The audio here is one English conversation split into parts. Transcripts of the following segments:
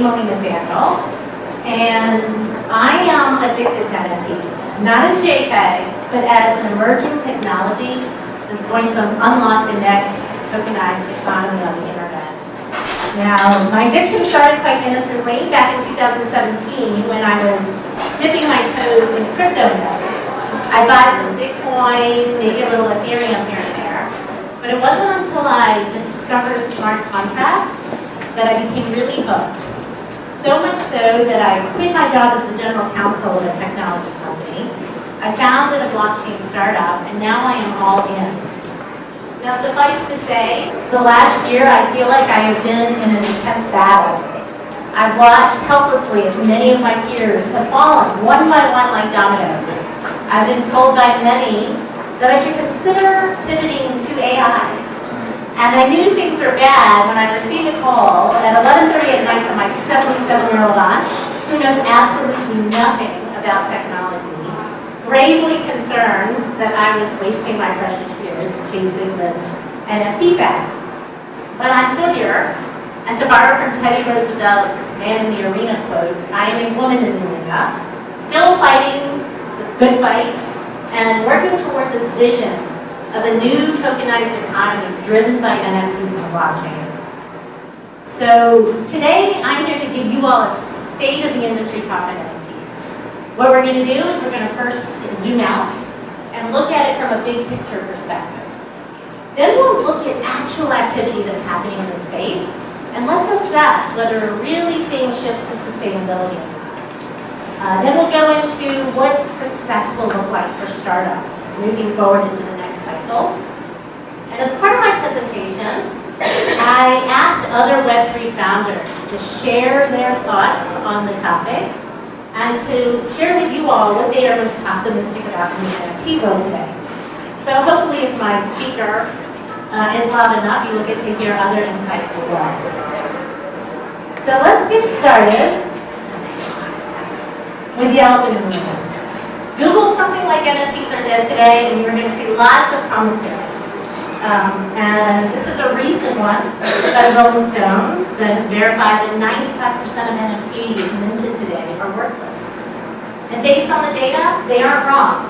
Amyli McDaniel, and I am addicted to NFTs, not as JPEGs, but as an emerging technology that's going to unlock the next tokenized economy on the internet. Now, my addiction started quite innocently back in 2017 when I was dipping my toes in crypto investing. I buy some Bitcoin, maybe a little Ethereum here and there, but it wasn't until I discovered smart contracts that I became really hooked. So much so that I quit my job as the general counsel of a technology company. I founded a blockchain startup, and now I am all in. Now, suffice to say, the last year I feel like I have been in an intense battle. I've watched helplessly as many of my peers have fallen, one by one like dominoes. I've been told by many that I should consider pivoting to AI. And I knew things were bad when I received a call at 11:30 at night from my 77-year-old aunt, who knows absolutely nothing about technology, gravely concerned that I was wasting my precious years chasing this NFT fad. But I'm still here, and to borrow from Teddy Roosevelt's Man in the Arena quote, I am a woman in the arena, still fighting the good fight, and working toward this vision of a new tokenized economy driven by NFTs and blockchain. So today, I'm here to give you all a state of the industry talk on NFTs. What we're going to do is we're going to first zoom out and look at it from a big picture perspective. Then we'll look at actual activity that's happening in the space, and let's assess whether we're really seeing shifts to sustainability or not. Then we'll go into what success will look like for startups moving forward into the next cycle. And as part of my presentation, I asked other Web3 founders to share their thoughts on the topic and to share with you all what they are most optimistic about in the NFT world today. So hopefully if my speaker is loud enough, you will get to hear other insights as well. So let's get started with the elephant in the room. Google something like NFTs are dead today, and you're going to see lots of commentary. And this is a recent one by Rolling Stones that has verified that 95% of NFTs minted today are worthless. And based on the data, they aren't wrong.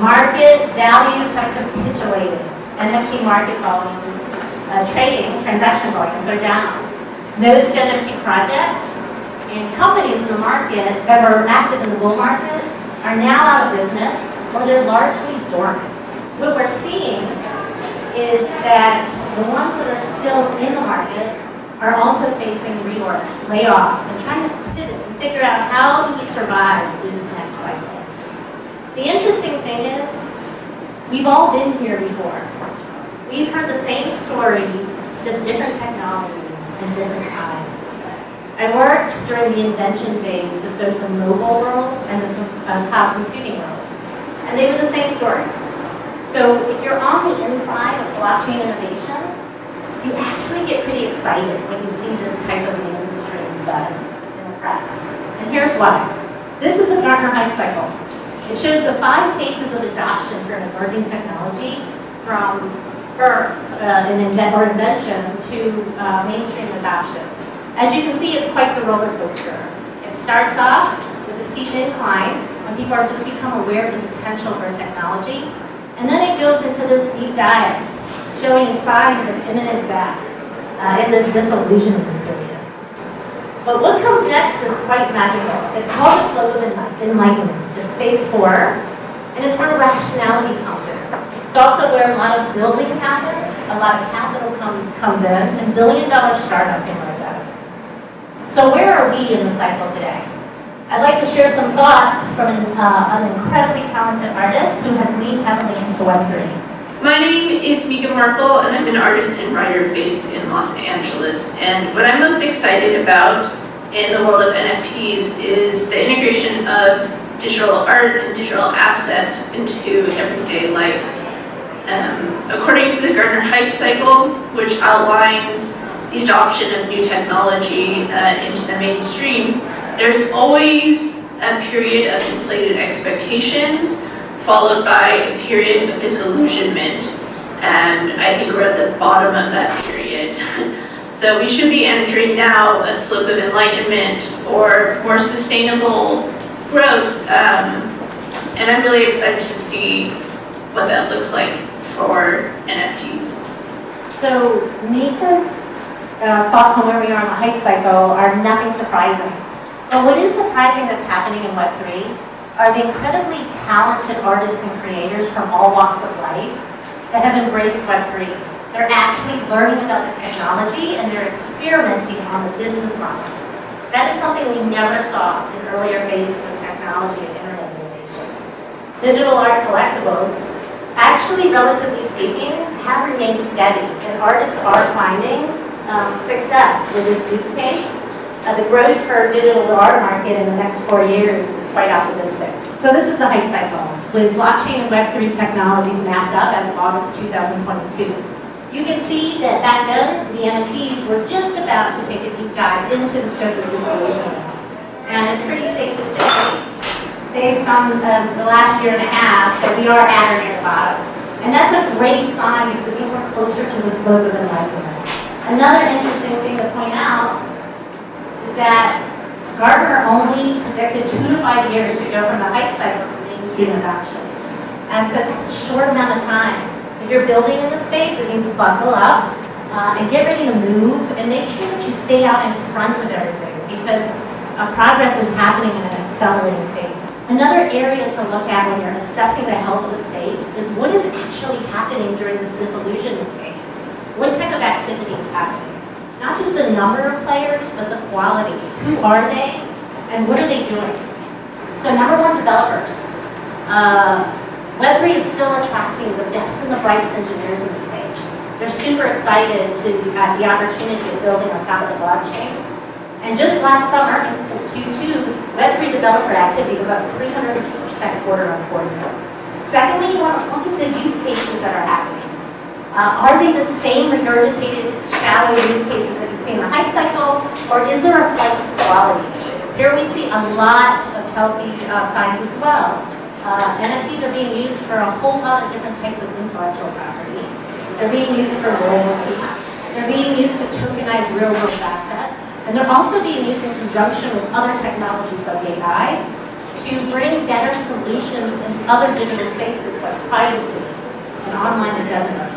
Market values have capitulated. NFT market volumes, transaction volumes are down. Most NFT projects and companies in the market that were active in the bull market are now out of business, or they're largely dormant. What we're seeing is that the ones that are still in the market are also facing reorders, layoffs, and trying to pivot and figure out how do we survive through this next cycle. The interesting thing is, we've all been here before. We've heard the same stories, just different technologies and different times. I worked during the invention phase of both the mobile world and the cloud computing world, and they were the same stories. So if you're on the inside of blockchain innovation, you actually get pretty excited when you see this type of mainstream buzz in the press. And here's why. This is the Gartner Hype Cycle. It shows the 5 phases of adoption for an emerging technology, from birth or invention to mainstream adoption. As you can see, it's quite the roller coaster. It starts off with a steep incline when people are just become aware of the potential for technology, and then it goes into this deep dive, showing signs of imminent death in this disillusionment period. But what comes next is quite magical. It's called the slope of enlightenment. It's phase 4, and it's where rationality comes in. It's also where a lot of building happens, a lot of capital comes in, and billion-dollar startups emerge. So where are we in the cycle today? I'd like to share some thoughts from an incredibly talented artist who has leaned heavily into Web3. My name is Mika Markle, and I'm an artist and writer based in Los Angeles. And what I'm most excited about in the world of NFTs is the integration of digital art and digital assets into everyday life. According to the Gartner Hype Cycle, which outlines the adoption of new technology into the mainstream, there's always a period of inflated expectations followed by a period of disillusionment, and I think we're at the bottom of that period. So we should be entering now a slope of enlightenment or more sustainable growth. And I'm really excited to see what that looks like for NFTs. So Nika's thoughts on where we are in the hype cycle are nothing surprising. But what is surprising that's happening in Web3 are the incredibly talented artists and creators from all walks of life that have embraced Web3. They're actually learning about the technology and they're experimenting on the business models. That is something we never saw in earlier phases of technology and internet innovation. Digital art collectibles, actually, relatively speaking, have remained steady, and artists are finding success with this use case. The growth for digital art market in the next 4 years is quite optimistic. So this is the hype cycle, with blockchain and Web3 technologies mapped up as of August 2022. You can see that back then, the NFTs were just about to take a deep dive into the scope of disillusionment. And it's pretty safe to say, based on the last year and a half, that we are at or near the bottom. And that's a great sign because it means we're closer to the slope of enlightenment. Another interesting thing to point out is that Gartner only predicted 2 to 5 years to go from the hype cycle to mainstream adoption. And so that's a short amount of time. If you're building in the space, it means buckle up and get ready to move and make sure that you stay out in front of everything because progress is happening in an accelerating phase. Another area to look at when you're assessing the health of the space is what is actually happening during this disillusionment phase. What type of activity is happening? Not just the number of players, but the quality. Who are they and what are they doing? So number one, developers. Web3 is still attracting the best and the brightest engineers in the space. They're super excited to have the opportunity of building on top of the blockchain. And just last summer, in Q2, Web3 developer activity was up 302% quarter on quarter. Secondly, you want to look at the use cases that are happening. Are they the same regurgitated, shallow use cases that you see in the hype cycle, or is there a flight to quality? Here we see a lot of healthy signs as well. NFTs are being used for a whole lot of different types of intellectual property. They're being used for royalty. They're being used to tokenize real-world assets. And they're also being used in conjunction with other technologies like AI to bring better solutions in other digital spaces like privacy and online identity.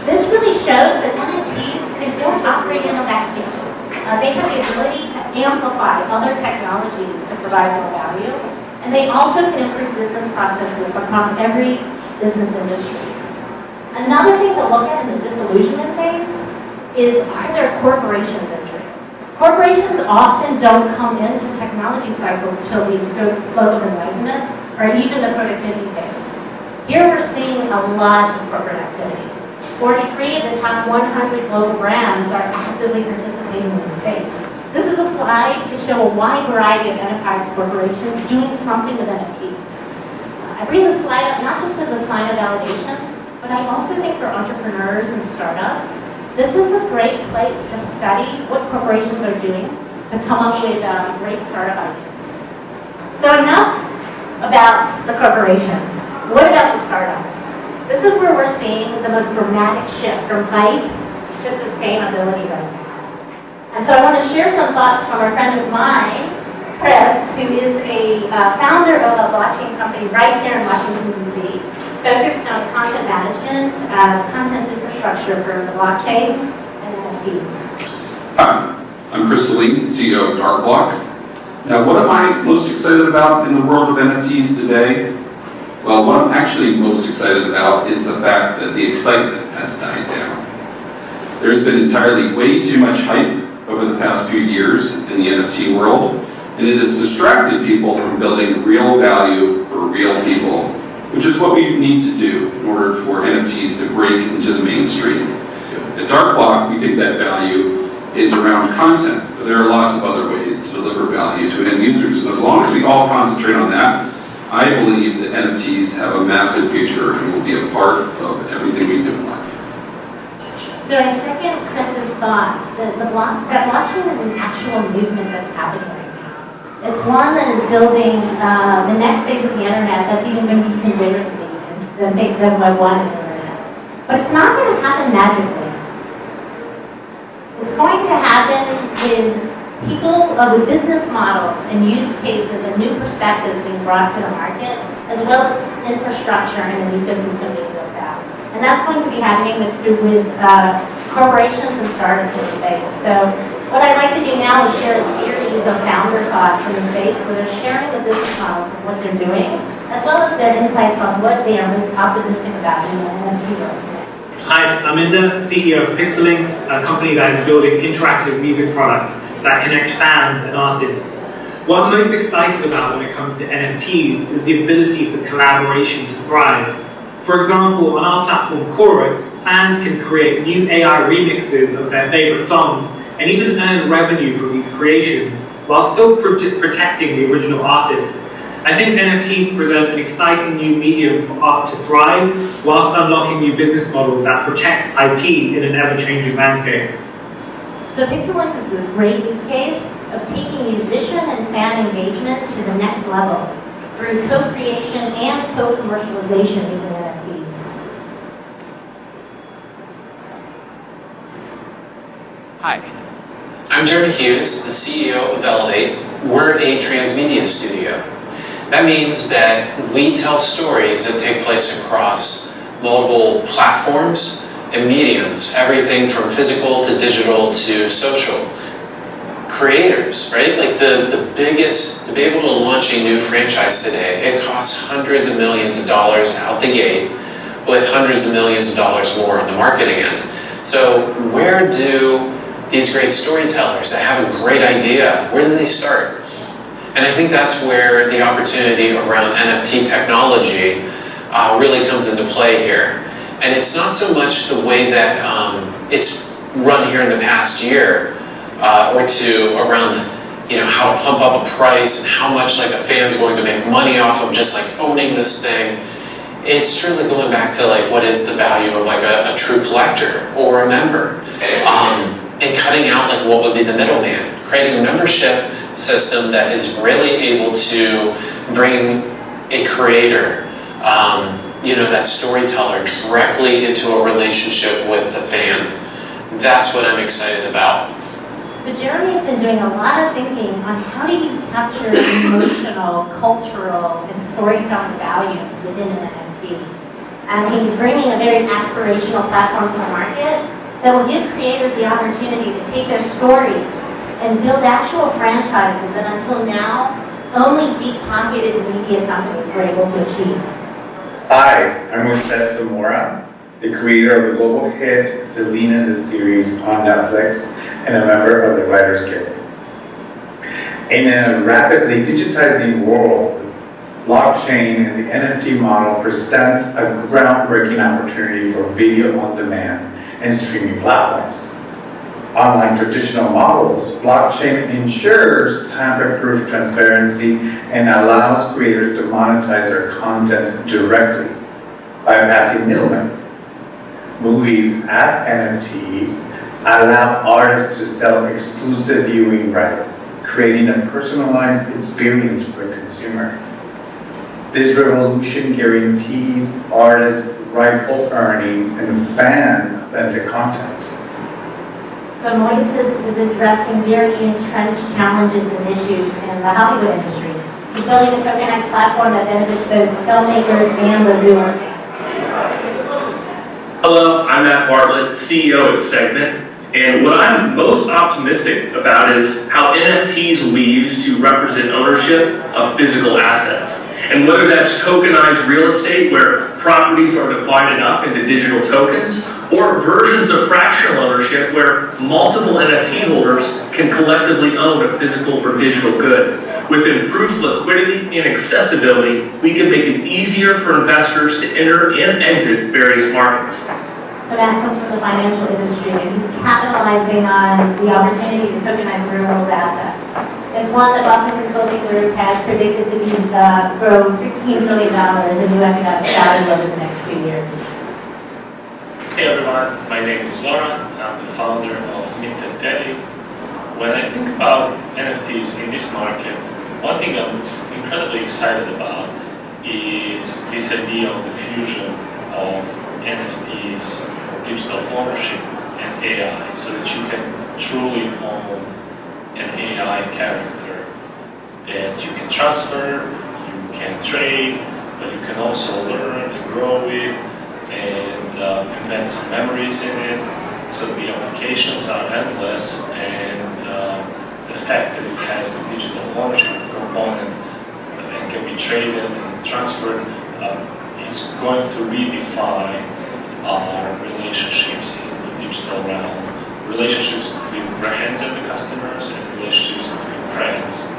This really shows that NFTs, they don't operate in a vacuum. They have the ability to amplify other technologies to provide more value. And they also can improve business processes across every business industry. Another thing to look at in the disillusionment phase is, are there corporations entering? Corporations often don't come into technology cycles till the slope of enlightenment or even the productivity phase. Here we're seeing a lot of corporate activity. 43 of the top 100 global brands are actively participating in the space. This is a slide to show a wide variety of enterprise corporations doing something with NFTs. I bring this slide up not just as a sign of validation, but I also think for entrepreneurs and startups, this is a great place to study what corporations are doing to come up with great startup ideas. So enough about the corporations. What about the startups? This is where we're seeing the most dramatic shift from hype to sustainability right now. And so I want to share some thoughts from a friend of mine, Chris, who is a founder of a blockchain company right here in Washington, D.C., focused on content management, content infrastructure for the blockchain and NFTs. Hi, I'm Chris Saline, CEO of Darkblock. Now, what am I most excited about in the world of NFTs today? Well, what I'm actually most excited about is the fact that the excitement has died down. There's been entirely way too much hype over the past few years in the NFT world, and it has distracted people from building real value for real people, which is what we need to do in order for NFTs to break into the mainstream. At Darkblock, we think that value is around content, but there are lots of other ways to deliver value to end users, and as long as we all concentrate on that, I believe that NFTs have a massive future and will be a part of everything we do in life. So I second Chris's thoughts that that blockchain is an actual movement that's happening right now. It's one that is building the next phase of the internet that's even going to be even bigger than Web 1 and the internet. But it's not going to happen magically. It's going to happen with people, with business models and use cases and new perspectives being brought to the market, as well as infrastructure and an ecosystem being built out. And that's going to be happening with corporations and startups in the space. So what I'd like to do now is share a series of founder thoughts in the space where they're sharing the business models of what they're doing, as well as their insights on what they are most optimistic about in the NFT world today. Hi, I'm Inda, CEO of Pixelinks, a company that is building interactive music products that connect fans and artists. What I'm most excited about when it comes to NFTs is the ability for collaboration to thrive. For example, on our platform Chorus, fans can create new AI remixes of their favorite songs and even earn revenue from these creations while still protecting the original artist. I think NFTs present an exciting new medium for art to thrive whilst unlocking new business models that protect IP in an ever-changing landscape. So Pixelink is a great use case of taking musician and fan engagement to the next level through co-creation and co-commercialization using NFTs. Hi, I'm Jeremy Hughes, the CEO of Elevate. We're a transmedia studio. That means that we tell stories that take place across multiple platforms and mediums, everything from physical to digital to social. Creators, right? Like the biggest, to be able to launch a new franchise today, it costs hundreds of millions of dollars out the gate with hundreds of millions of dollars more on the marketing end. So where do these great storytellers that have a great idea, where do they start? And I think that's where the opportunity around NFT technology really comes into play here. And it's not so much the way that it's run here in the past year or two around, you know, how to pump up a price and how much like a fan's going to make money off of just like owning this thing. It's truly going back to like what is the value of like a true collector or a member, and cutting out like what would be the middleman, creating a membership system that is really able to bring a creator, you know, that storyteller directly into a relationship with the fan. That's what I'm excited about. So Jeremy's been doing a lot of thinking on how do you capture emotional, cultural, and storytelling value within an NFT. And he's bringing a very aspirational platform to the market that will give creators the opportunity to take their stories and build actual franchises that until now, only deep-pocketed media companies were able to achieve. Hi, I'm Moises Zamora, the creator of the global hit Selena the series on Netflix and a member of the Writers Guild. In a rapidly digitizing world, blockchain and the NFT model present a groundbreaking opportunity for video on demand and streaming platforms. Unlike traditional models, blockchain ensures tamper-proof transparency and allows creators to monetize their content directly, bypassing middlemen. Movies as NFTs allow artists to sell exclusive viewing rights, creating a personalized experience for the consumer. This revolution guarantees artists rightful earnings and fans authentic content. So Moises is addressing very entrenched challenges and issues in the Hollywood industry. He's building a tokenized platform that benefits both filmmakers and the viewer fans. Hello, I'm Matt Bartlett, CEO at Segment, and what I'm most optimistic about is how NFTs will be used to represent ownership of physical assets. And whether that's tokenized real estate, where properties are divided up into digital tokens, or versions of fractional ownership, where multiple NFT holders can collectively own a physical or digital good. With improved liquidity and accessibility, we can make it easier for investors to enter and exit various markets. So Matt comes from the financial industry, and he's capitalizing on the opportunity to tokenize real-world assets. It's one that Boston Consulting Group has predicted to grow $16 trillion in new economic value over the next few years. Hey everyone, my name is Zoran. I'm the founder of MINTangible. When I think about NFTs in this market, one thing I'm incredibly excited about is this idea of the fusion of NFTs, digital ownership, and AI, so that you can truly own an AI character that you can transfer, you can trade, but you can also learn and grow with and embed some memories in it. So the applications are endless, and the fact that it has the digital ownership component and can be traded and transferred is going to redefine our relationships in the digital realm. Relationships between brands and the customers, and relationships between friends.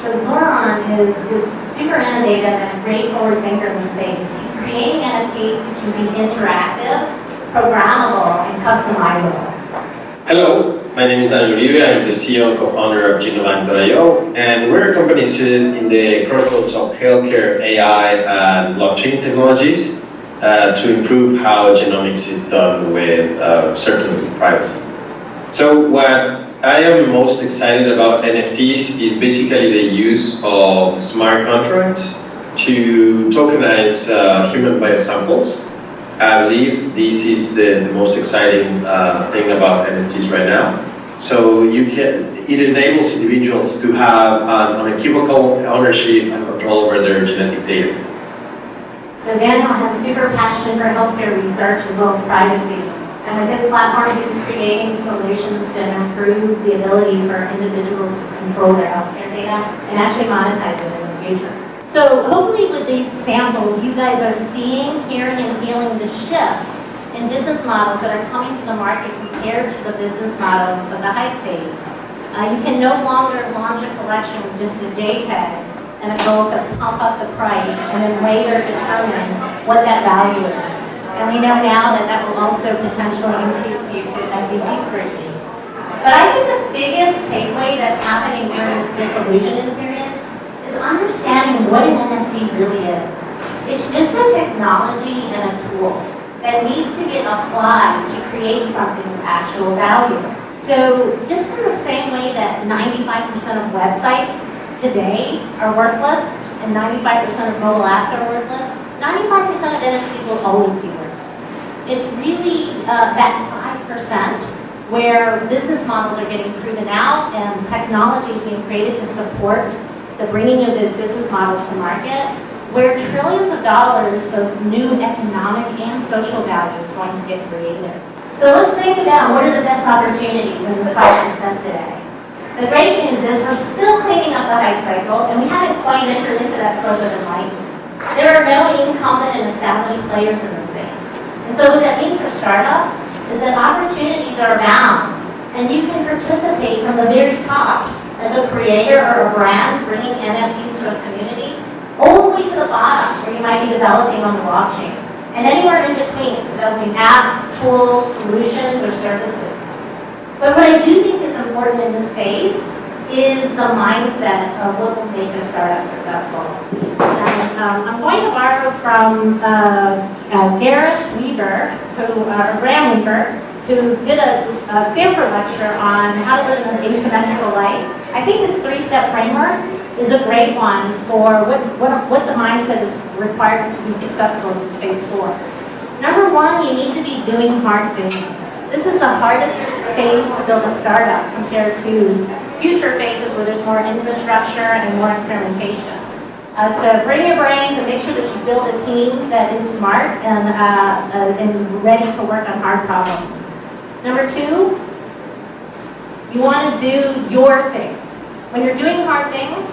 So Zoran is just super innovative and a great forward thinker in the space. He's creating NFTs to be interactive, programmable, and customizable. Hello, my name is Daniel Uribe. I'm the CEO and co-founder of Genobank.io, and we're a company suited in the crossroads of healthcare, AI, and blockchain technologies to improve how genomics is done with certain privacy. So what I am most excited about NFTs is basically the use of smart contracts to tokenize human biosamples. I believe this is the most exciting thing about NFTs right now. So it enables individuals to have an unequivocal ownership and control over their genetic data. So Daniel has super passion for healthcare research as well as privacy. And with his platform, he's creating solutions to improve the ability for individuals to control their healthcare data and actually monetize it in the future. So hopefully with these samples, you guys are seeing, hearing, and feeling the shift in business models that are coming to the market compared to the business models of the hype phase. You can no longer launch a collection with just a JPEG and a goal to pump up the price and then later determine what that value is. And we know now that that will also potentially increase you to SEC scrutiny. But I think the biggest takeaway that's happening during this disillusionment period is understanding what an NFT really is. It's just a technology and a tool that needs to get applied to create something of actual value. So just in the same way that 95% of websites today are worthless and 95% of mobile apps are worthless, 95% of NFTs will always be worthless. It's really that 5% where business models are getting proven out and technology is being created to support the bringing of those business models to market, where trillions of dollars of new economic and social value is going to get created. So let's think about what are the best opportunities in this 5% today. The great news is we're still cleaning up the hype cycle, and we haven't quite entered into that slope of enlightenment. There are no incumbent and established players in this space. And so what that means for startups is that opportunities are abound, and you can participate from the very top as a creator or a brand bringing NFTs to a community, all the way to the bottom where you might be developing on the blockchain, and anywhere in between, developing apps, tools, solutions, or services. But what I do think is important in this phase is the mindset of what will make a startup successful. And I'm going to borrow from Gareth Weaver, Graham Weaver, who did a Stanford lecture on how to live an asymmetrical life. I think his 3-step framework is a great one for what the mindset is required to be successful in phase 4. Number 1, you need to be doing hard things. This is the hardest phase to build a startup compared to future phases where there's more infrastructure and more experimentation. So bring your brains and make sure that you build a team that is smart and ready to work on hard problems. Number 2, you want to do your thing. When you're doing hard things,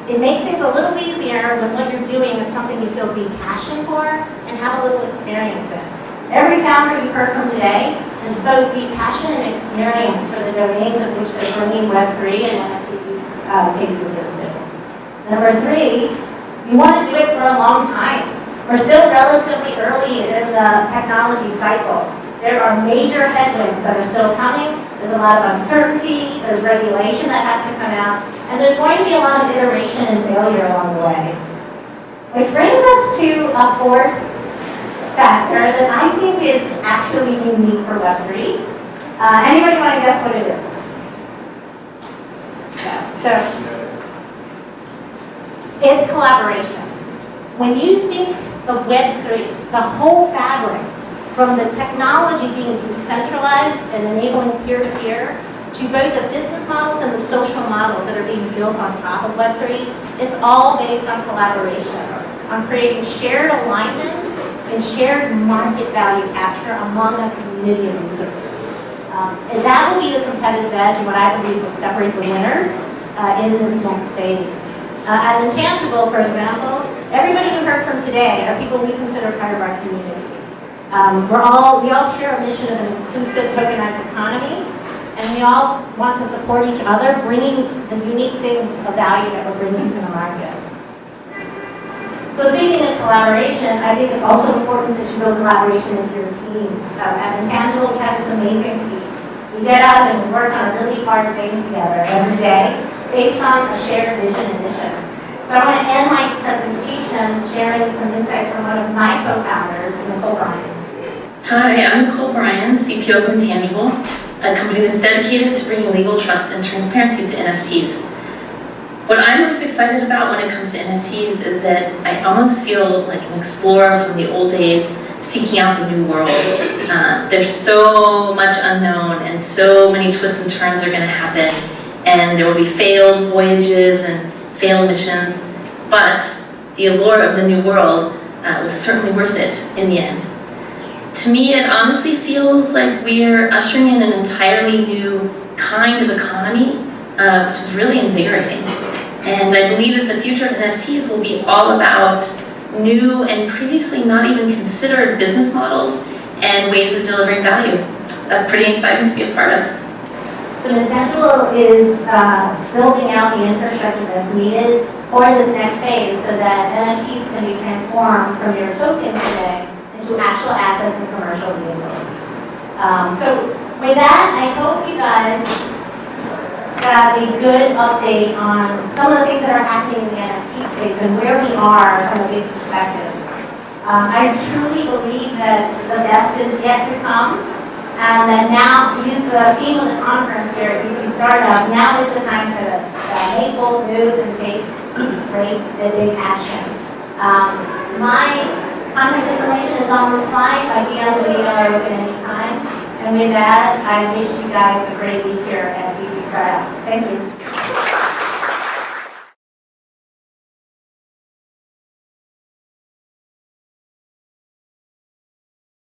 it makes things a little easier when what you're doing is something you feel deep passion for and have a little experience in. Every founder you've heard from today has both deep passion and experience for the domains of which they're bringing Web3 and NFTs cases into. Number 3, you want to do it for a long time. We're still relatively early in the technology cycle. There are major headwinds that are still coming. There's a lot of uncertainty, there's regulation that has to come out, and there's going to be a lot of iteration and failure along the way. Which brings us to a 4th factor that I think is actually unique for Web3. Anybody want to guess what it is? Yeah. So, it's collaboration. When you think of Web3, the whole fabric from the technology being decentralized and enabling peer-to-peer to both the business models and the social models that are being built on top of Web3, it's all based on collaboration, on creating shared alignment and shared market value capture among a community of users. And that will be the competitive edge and what I believe will separate the winners in this next phase. At MINTangible, for example, everybody you heard from today are people we consider part of our community. We all share a mission of an inclusive tokenized economy, and we all want to support each other, bringing the unique things of value that we're bringing to the market. So speaking of collaboration, I think it's also important that you build collaboration into your teams. At MINTangible, we have this amazing team. We get up and we work on a really hard thing together every day based on a shared vision and mission. So I want to end my presentation sharing some insights from one of my co-founders, Nicole Bryan. Hi, I'm Nicole Bryan, CPO of MINTangible, a company that's dedicated to bringing legal trust and transparency to NFTs. What I'm most excited about when it comes to NFTs is that I almost feel like an explorer from the old days seeking out the new world. There's so much unknown and so many twists and turns are going to happen, and there will be failed voyages and failed missions, but the allure of the new world was certainly worth it in the end. To me, it honestly feels like we're ushering in an entirely new kind of economy, which is really invigorating. And I believe that the future of NFTs will be all about new and previously not even considered business models and ways of delivering value. That's pretty exciting to be a part of. So MINTangible is building out the infrastructure that's needed for this next phase so that NFTs can be transformed from your tokens today into actual assets and commercial vehicles. So with that, I hope you guys got a good update on some of the things that are happening in the NFT space and where we are from a big perspective. I truly believe that the best is yet to come, and that now, to use the theme of the conference here at VC Startup, now is the time to make bold moves and take great big action. My contact information is on the slide. My DMs and email are open anytime. And with that, I wish you guys a great week here at VC Startup. Thank you.